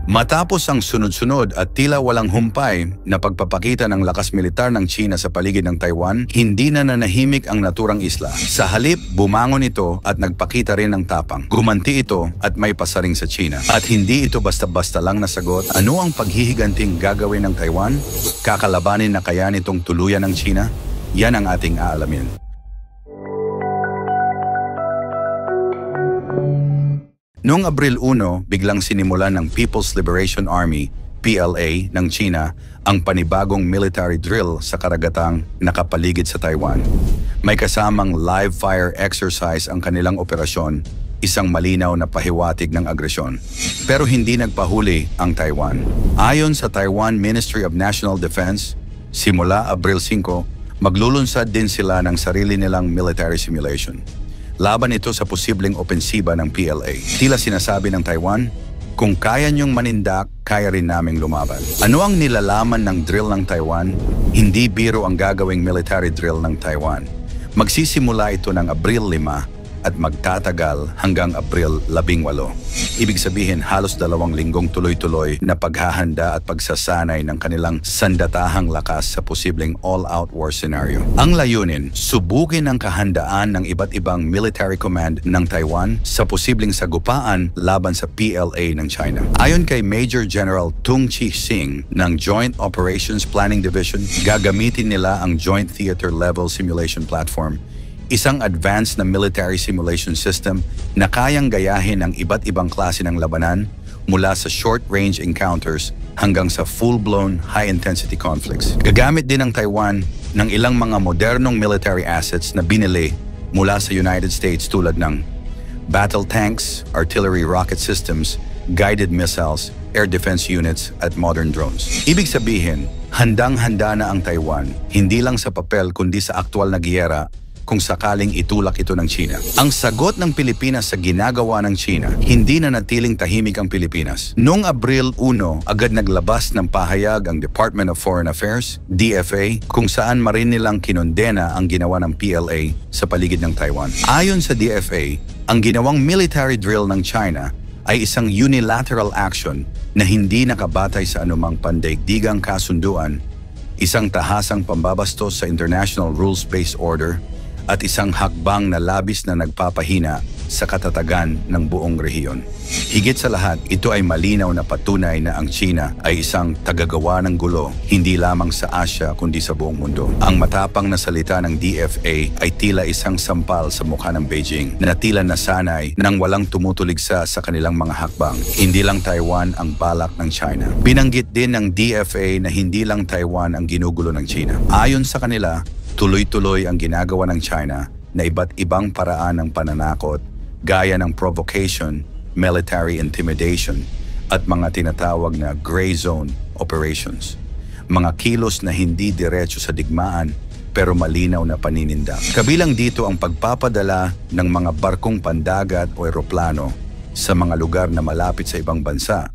Matapos ang sunod-sunod at tila walang humpay na pagpapakita ng lakas militar ng China sa paligid ng Taiwan, hindi na nanahimik ang naturang isla. Sa halip, bumangon ito at nagpakita rin ng tapang. Gumanti ito at may pasaring sa China. At hindi ito basta-basta lang nasagot. Ano ang paghihiganting gagawin ng Taiwan? Kakalabanin na kaya nitong tuluyan ng China? Yan ang ating aalamin. Noong Abril 1, biglang sinimulan ng People's Liberation Army, PLA, ng China ang panibagong military drill sa karagatang nakapaligid sa Taiwan. May kasamang live fire exercise ang kanilang operasyon, isang malinaw na pahiwatig ng agresyon. Pero hindi nagpahuli ang Taiwan. Ayon sa Taiwan Ministry of National Defense, simula Abril 5, maglulunsad din sila ng sarili nilang military simulation. Laban ito sa posibleng opensiba ng PLA. Tila sinasabi ng Taiwan, kung kaya niyong manindak, kaya rin naming lumaban. Ano ang nilalaman ng drill ng Taiwan? Hindi biro ang gagawing military drill ng Taiwan. Magsisimula ito ng Abril 5 at magtatagal hanggang Abril 18. Ibig sabihin halos 2 linggong tuloy-tuloy na paghahanda at pagsasanay ng kanilang sandatahang lakas sa posibleng all-out war scenario. Ang layunin, subukin ang kahandaan ng iba't ibang military command ng Taiwan sa posibleng sagupaan laban sa PLA ng China. Ayon kay Major General Tung Chi-sing ng Joint Operations Planning Division, gagamitin nila ang Joint Theater Level Simulation Platform, isang advanced na military simulation system na kayang gayahin ang iba't ibang klase ng labanan mula sa short-range encounters hanggang sa full-blown high-intensity conflicts. Gagamit din ang Taiwan ng ilang mga modernong military assets na binili mula sa United States tulad ng battle tanks, artillery rocket systems, guided missiles, air defense units at modern drones. Ibig sabihin, handang-handa na ang Taiwan, hindi lang sa papel kundi sa aktual na giyera kung sakaling itulak ito ng China. Ang sagot ng Pilipinas sa ginagawa ng China, hindi na natiling tahimik ang Pilipinas. Noong Abril 1, agad naglabas ng pahayag ang Department of Foreign Affairs, DFA, kung saan marin nilang kinondena ang ginawa ng PLA sa paligid ng Taiwan. Ayon sa DFA, ang ginawang military drill ng China ay isang unilateral action na hindi nakabatay sa anumang pandaigdigang kasunduan, isang tahasang pambabastos sa international rules-based order, at isang hakbang na labis na nagpapahina sa katatagan ng buong rehiyon. Higit sa lahat, ito ay malinaw na patunay na ang China ay isang tagagawa ng gulo, hindi lamang sa Asia kundi sa buong mundo. Ang matapang na salita ng DFA ay tila isang sampal sa mukha ng Beijing na tila nasanay nang walang tumutuligsa sa kanilang mga hakbang. Hindi lang Taiwan ang balak ng China. Binanggit din ng DFA na hindi lang Taiwan ang ginugulo ng China. Ayon sa kanila, tuloy-tuloy ang ginagawa ng China na iba't ibang paraan ng pananakot, gaya ng provocation, military intimidation, at mga tinatawag na gray zone operations. Mga kilos na hindi diretso sa digmaan pero malinaw na paninindak. Kabilang dito ang pagpapadala ng mga barkong pandagat o eroplano sa mga lugar na malapit sa ibang bansa,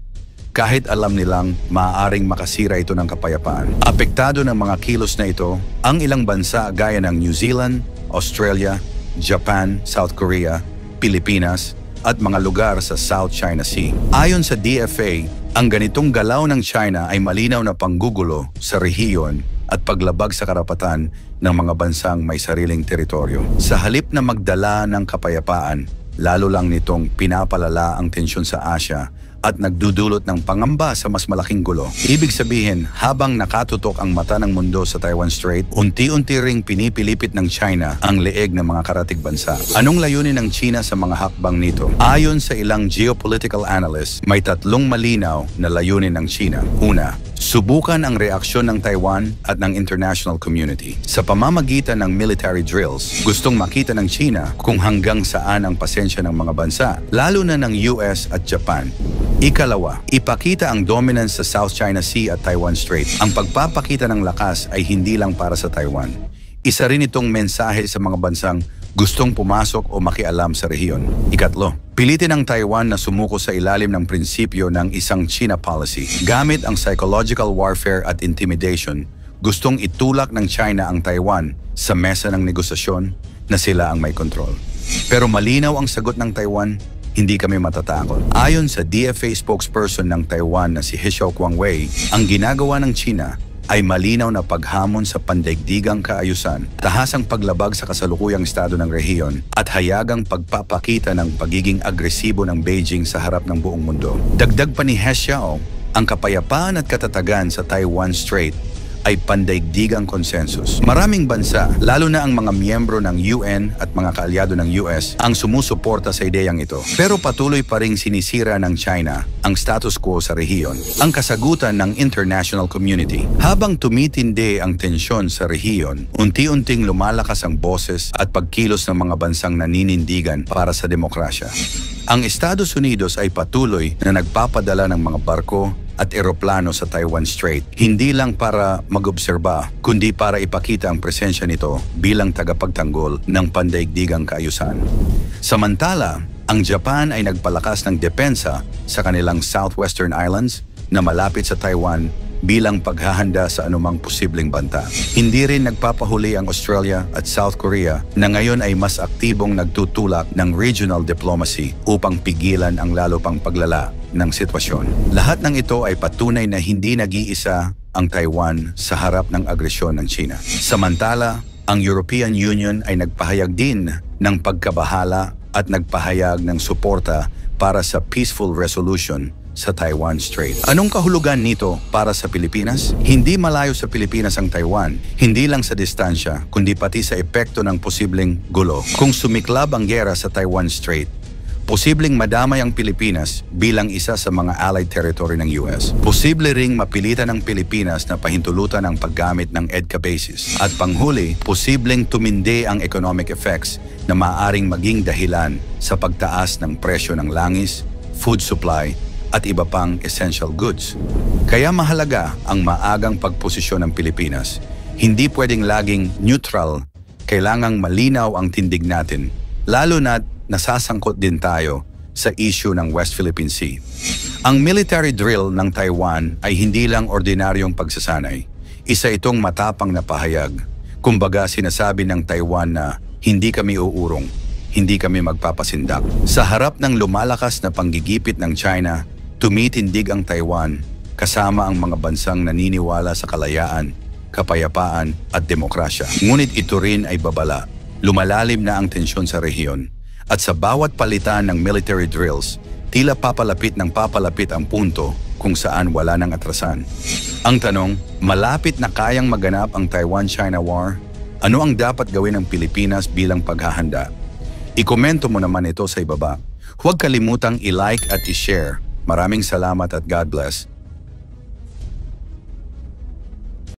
kahit alam nilang maaaring makasira ito ng kapayapaan. Apektado ng mga kilos na ito ang ilang bansa gaya ng New Zealand, Australia, Japan, South Korea, Pilipinas, at mga lugar sa South China Sea. Ayon sa DFA, ang ganitong galaw ng China ay malinaw na panggugulo sa rehiyon at paglabag sa karapatan ng mga bansang may sariling teritoryo. Sa halip na magdala ng kapayapaan, lalo lang nitong pinapalala ang tensyon sa Asia at nagdudulot ng pangamba sa mas malaking gulo. Ibig sabihin, habang nakatutok ang mata ng mundo sa Taiwan Strait, unti-unti ring pinipilipit ng China ang leeg ng mga karatig bansa. Anong layunin ng China sa mga hakbang nito? Ayon sa ilang geopolitical analysts, may 3 malinaw na layunin ng China. Una, subukan ang reaksyon ng Taiwan at ng international community. Sa pamamagitan ng military drills, gustong makita ng China kung hanggang saan ang pasensya ng mga bansa, lalo na ng US at Japan. Ikalawa, ipakita ang dominance sa South China Sea at Taiwan Strait. Ang pagpapakita ng lakas ay hindi lang para sa Taiwan. Isa rin itong mensahe sa mga bansang gustong pumasok o makialam sa rehiyon. Ikatlo, pilitin ang Taiwan na sumuko sa ilalim ng prinsipyo ng isang China policy. Gamit ang psychological warfare at intimidation, gustong itulak ng China ang Taiwan sa mesa ng negosasyon na sila ang may kontrol. Pero malinaw ang sagot ng Taiwan, hindi kami matatakot. Ayon sa DFA spokesperson ng Taiwan na si Hixiao Guangwei, ang ginagawa ng China ay malinaw na paghamon sa pandaigdigang kaayusan, tahasang paglabag sa kasalukuyang estado ng rehiyon at hayagang pagpapakita ng pagiging agresibo ng Beijing sa harap ng buong mundo. Dagdag pa ni Hixiao, ang kapayapaan at katatagan sa Taiwan Strait ay pandaigdigang konsensus. Maraming bansa, lalo na ang mga miyembro ng UN at mga kaalyado ng US, ang sumusuporta sa ideyang ito. Pero patuloy pa ring sinisira ng China ang status quo sa rehiyon, ang kasagutan ng international community. Habang tumitindi ang tensyon sa rehiyon, unti-unting lumalakas ang boses at pagkilos ng mga bansang naninindigan para sa demokrasya. Ang Estados Unidos ay patuloy na nagpapadala ng mga barko at eroplano sa Taiwan Strait, hindi lang para mag-obserba, kundi para ipakita ang presensya nito bilang tagapagtanggol ng pandaigdigang kaayusan. Samantala, ang Japan ay nagpalakas ng depensa sa kanilang Southwestern Islands na malapit sa Taiwan bilang paghahanda sa anumang posibleng banta. Hindi rin nagpapahuli ang Australia at South Korea na ngayon ay mas aktibong nagtutulak ng regional diplomacy upang pigilan ang lalo pang paglala ng sitwasyon. Lahat ng ito ay patunay na hindi nag-iisa ang Taiwan sa harap ng agresyon ng China. Samantala, ang European Union ay nagpahayag din ng pagkabahala at nagpahayag ng suporta para sa peaceful resolution sa Taiwan Strait. Anong kahulugan nito para sa Pilipinas? Hindi malayo sa Pilipinas ang Taiwan, hindi lang sa distansya, kundi pati sa epekto ng posibleng gulo. Kung sumiklab ang giyera sa Taiwan Strait, posibleng madamay ang Pilipinas bilang isa sa mga allied territory ng US. Posible ring mapilitan ng Pilipinas na pahintulutan ang paggamit ng EDCA bases. At panghuli, posibleng tumindi ang economic effects na maaaring maging dahilan sa pagtaas ng presyo ng langis, food supply, at iba pang essential goods. Kaya mahalaga ang maagang pagposisyon ng Pilipinas. Hindi pwedeng laging neutral, kailangang malinaw ang tindig natin, lalo na't nasasangkot din tayo sa issue ng West Philippine Sea. Ang military drill ng Taiwan ay hindi lang ordinaryong pagsasanay. Isa itong matapang na pahayag. Kumbaga sinasabi ng Taiwan na hindi kami uurong, hindi kami magpapasindak. Sa harap ng lumalakas na panggigipit ng China, tumitindig ang Taiwan kasama ang mga bansang naniniwala sa kalayaan, kapayapaan at demokrasya. Ngunit ito rin ay babala. Lumalalim na ang tensyon sa rehiyon. At sa bawat palitan ng military drills, tila papalapit ang punto kung saan wala nang atrasan. Ang tanong, malapit na kayang maganap ang Taiwan-China War? Ano ang dapat gawin ng Pilipinas bilang paghahanda? Ikomento mo naman ito sa ibaba. Huwag kalimutang i-like at i-share. Maraming salamat at God bless.